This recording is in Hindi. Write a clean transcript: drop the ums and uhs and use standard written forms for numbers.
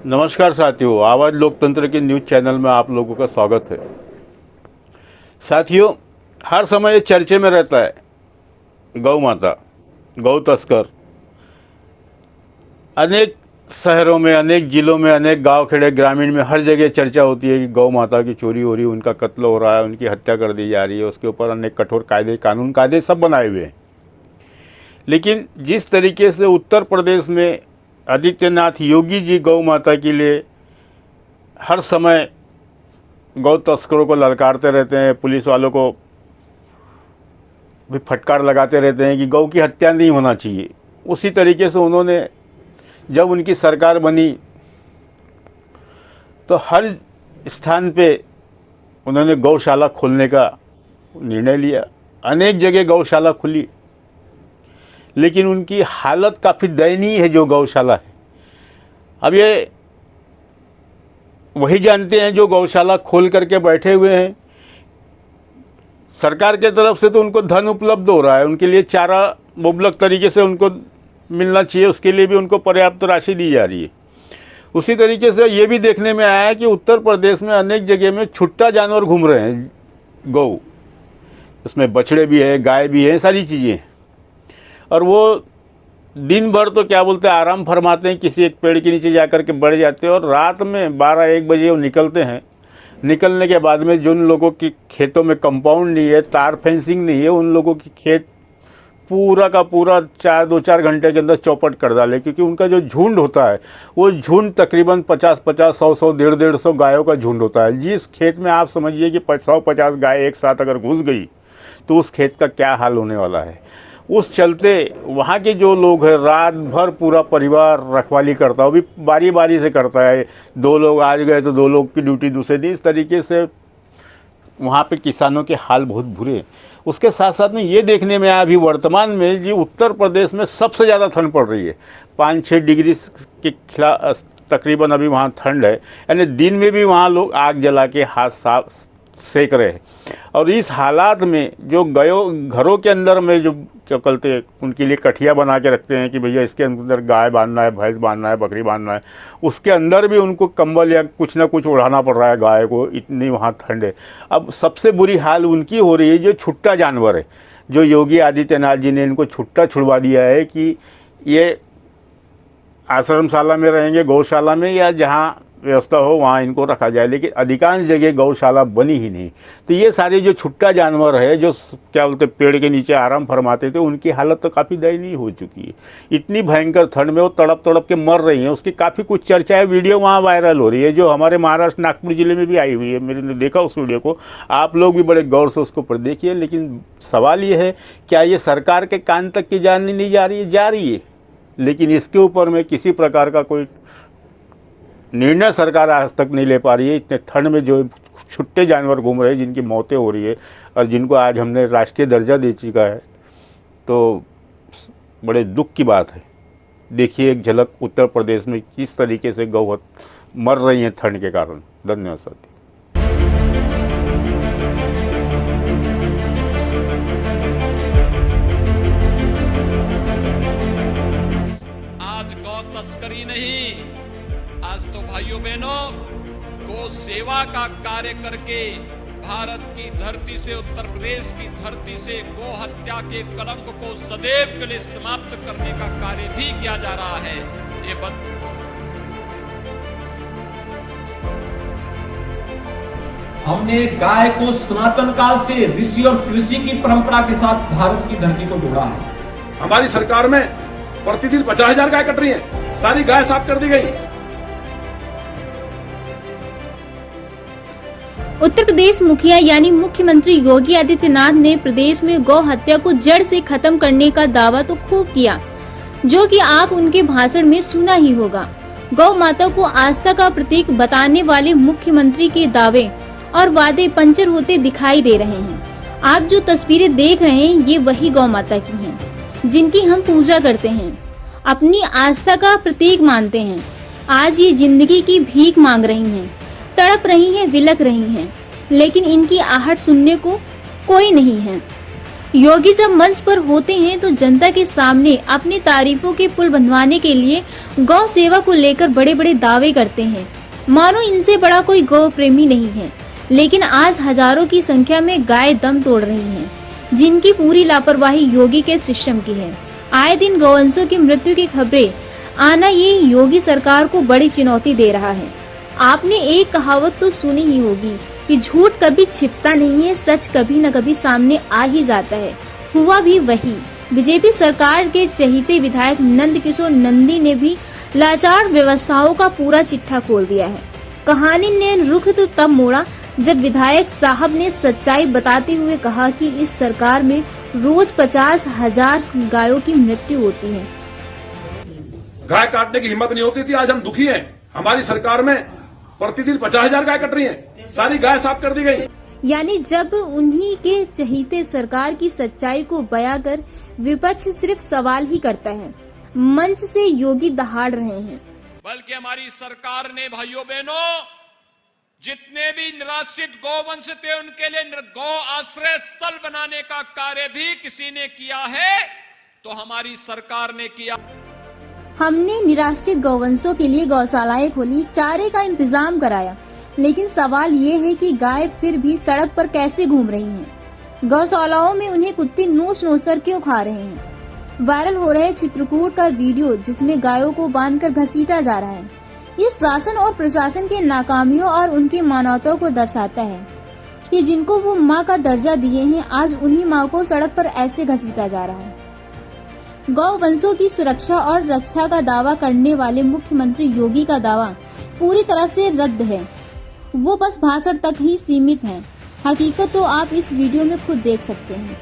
नमस्कार साथियों, आवाज़ लोकतंत्र के न्यूज़ चैनल में आप लोगों का स्वागत है। साथियों, हर समय ये चर्चे में रहता है गौ माता, गौ तस्कर। अनेक शहरों में, अनेक ज़िलों में, अनेक गांव खेड़े ग्रामीण में हर जगह चर्चा होती है कि गौ माता की चोरी हो रही है, उनका कत्ल हो रहा है, उनकी हत्या कर दी जा रही है। उसके ऊपर अनेक कठोर कानून सब बनाए हुए हैं। लेकिन जिस तरीके से उत्तर प्रदेश में आदित्यनाथ योगी जी गौ माता के लिए हर समय गौ तस्करों को ललकारते रहते हैं, पुलिस वालों को भी फटकार लगाते रहते हैं कि गौ की हत्या नहीं होना चाहिए, उसी तरीके से उन्होंने जब उनकी सरकार बनी तो हर स्थान पे उन्होंने गौशाला खोलने का निर्णय लिया। अनेक जगह गौशाला खुली, लेकिन उनकी हालत काफ़ी दयनीय है जो गौशाला है। अब ये वही जानते हैं जो गौशाला खोल करके बैठे हुए हैं। सरकार के तरफ से तो उनको धन उपलब्ध हो रहा है, उनके लिए चारा मुबलक तरीके से उनको मिलना चाहिए, उसके लिए भी उनको पर्याप्त राशि दी जा रही है। उसी तरीके से ये भी देखने में आया है कि उत्तर प्रदेश में अनेक जगह में छुट्टा जानवर घूम रहे हैं, गौ, उसमें बछड़े भी है, गाय भी है, सारी चीज़ें हैं। और वो दिन भर तो क्या बोलते हैं, आराम फरमाते हैं, किसी एक पेड़ के नीचे जा कर के बैठ जाते हैं और रात में 12-1 बजे वो निकलते हैं। निकलने के बाद में जिन लोगों की खेतों में कंपाउंड नहीं है, तार फेंसिंग नहीं है, उन लोगों की खेत पूरा का पूरा 2-4 घंटे के अंदर चौपट कर डाले, क्योंकि उनका जो झुंड होता है वो झुंड तकरीबन 50-50, 100-100, 150-150 गायों का झुंड होता है। जिस खेत में आप समझिए कि 150 गाय एक साथ अगर घुस गई तो उस खेत का क्या हाल होने वाला है। उस चलते वहाँ के जो लोग हैं, रात भर पूरा परिवार रखवाली करता है, वो भी बारी बारी से करता है। 2 लोग आज गए तो 2 लोग की ड्यूटी दूसरे दिन, इस तरीके से वहाँ पे किसानों के हाल बहुत बुरे। उसके साथ साथ में ये देखने में आया अभी वर्तमान में जी उत्तर प्रदेश में सबसे ज़्यादा ठंड पड़ रही है। 5-6 डिग्री के खिलाफ तकरीबन अभी वहाँ ठंड है, यानी दिन में भी वहाँ लोग आग जला के हाथ साफ सेक रहे हैं। और इस हालात में जो घरों के अंदर में जो क्या कहते हैं, उनके लिए कठिया बना के रखते हैं कि भैया इसके अंदर गाय बांधना है, भैंस बांधना है, बकरी बांधना है, उसके अंदर भी उनको कंबल या कुछ ना कुछ ओढ़ाना पड़ रहा है गाय को, इतनी वहाँ ठंड है। अब सबसे बुरी हाल उनकी हो रही है जो छुट्टा जानवर है, जो योगी आदित्यनाथ जी ने इनको छुट्टा छुड़वा दिया है कि ये आश्रमशाला में रहेंगे, गौशाला में, या जहाँ व्यवस्था हो वहाँ इनको रखा जाए। लेकिन अधिकांश जगह गौशाला बनी ही नहीं। तो ये सारे जो छुट्टा जानवर है, जो क्या बोलते पेड़ के नीचे आराम फरमाते थे, उनकी हालत तो काफ़ी दयनीय हो चुकी है। इतनी भयंकर ठंड में वो तड़प तड़प के मर रही हैं। उसकी काफ़ी कुछ चर्चाएं, वीडियो वहाँ वायरल हो रही है, जो हमारे महाराष्ट्र नागपुर ज़िले में भी आई हुई है। मैंने देखा उस वीडियो को, आप लोग भी बड़े गौर से उसको पर देखिए। लेकिन सवाल ये है, क्या ये सरकार के कान तक की जाननी नहीं जा रही है? जा रही है, लेकिन इसके ऊपर में किसी प्रकार का कोई निर्णय सरकार आज तक नहीं ले पा रही है। इतने ठंड में जो छुट्टे जानवर घूम रहे हैं, जिनकी मौतें हो रही है और जिनको आज हमने राष्ट्रीय दर्जा दे चुका है, तो बड़े दुख की बात है। देखिए एक झलक उत्तर प्रदेश में किस तरीके से गौ मर रही हैं ठंड के कारण। धन्यवाद साथी। आज गौ तस्करी नहीं, आज तो भाइयों बहनों गौ सेवा का कार्य करके भारत की धरती से, उत्तर प्रदेश की धरती से गौ हत्या के कलंक को सदैव के लिए समाप्त करने का कार्य भी किया जा रहा है। ये हमने गाय को सनातन काल से ऋषि और कृषि की परंपरा के साथ भारत की धरती को जोड़ा है। हमारी सरकार में प्रतिदिन 50,000 गाय कट रही है, सारी गाय साफ कर दी गई। उत्तर प्रदेश मुखिया यानी मुख्यमंत्री योगी आदित्यनाथ ने प्रदेश में गौ हत्या को जड़ से खत्म करने का दावा तो खूब किया, जो कि आप उनके भाषण में सुना ही होगा। गौ माता को आस्था का प्रतीक बताने वाले मुख्यमंत्री के दावे और वादे पंचर होते दिखाई दे रहे हैं। आप जो तस्वीरें देख रहे हैं, ये वही गौ माता की हैं, जिनकी हम पूजा करते हैं, अपनी आस्था का प्रतीक मानते हैं। आज ये जिंदगी की भीख मांग रही हैं, तड़प रही हैं, विलक रही हैं, लेकिन इनकी आहट सुनने को कोई नहीं है। योगी जब मंच पर होते हैं तो जनता के सामने अपनी तारीफों के पुल बंधवाने के लिए गौ सेवा को लेकर बड़े बड़े दावे करते हैं, मानो इनसे बड़ा कोई गौ प्रेमी नहीं है। लेकिन आज हजारों की संख्या में गाय दम तोड़ रही हैं, जिनकी पूरी लापरवाही योगी के सिस्टम की है। आए दिन गौवंशों की मृत्यु की खबरें आना ये योगी सरकार को बड़ी चुनौती दे रहा है। आपने एक कहावत तो सुनी ही होगी कि झूठ कभी छिपता नहीं है, सच कभी न कभी सामने आ ही जाता है। हुआ भी वही। बीजेपी सरकार के चहेते विधायक नंद किशोर नंदी ने भी लाचार व्यवस्थाओं का पूरा चिट्ठा खोल दिया है। कहानी ने रुख तो तब मोड़ा जब विधायक साहब ने सच्चाई बताते हुए कहा कि इस सरकार में रोज 50,000 गायों की मृत्यु होती है। गाय काटने की हिम्मत नहीं होती थी, आज हम दुखी हैं। हमारी सरकार में प्रतिदिन 50,000 गाय कट रही हैं, सारी गाय साफ कर दी गई। यानी जब उन्हीं के चहीते सरकार की सच्चाई को बयां कर विपक्ष सिर्फ सवाल ही करता है, मंच से योगी दहाड़ रहे हैं। बल्कि हमारी सरकार ने भाइयों बहनों जितने भी निराश्रित गौवंश थे उनके लिए गौ आश्रय स्थल बनाने का कार्य भी किसी ने किया है तो हमारी सरकार ने किया। हमने निराश्रित गौवंशों के लिए गौशालाएं खोली, चारे का इंतजाम कराया, लेकिन सवाल ये है कि गाय फिर भी सड़क पर कैसे घूम रही हैं? गौशालाओं में उन्हें कुत्ते नोच नोच कर क्यों खा रहे हैं? वायरल हो रहे चित्रकूट का वीडियो जिसमें गायों को बांधकर घसीटा जा रहा है, ये शासन और प्रशासन के नाकामियों और उनकी मानवता को दर्शाता है कि जिनको वो माँ का दर्जा दिए हैं, आज उन्हीं माँ को सड़क पर ऐसे घसीटा जा रहा है। गौवंशों की सुरक्षा और रक्षा का दावा करने वाले मुख्यमंत्री योगी का दावा पूरी तरह से रद्द है। वो बस भाषण तक ही सीमित है। हकीकत तो आप इस वीडियो में खुद देख सकते हैं।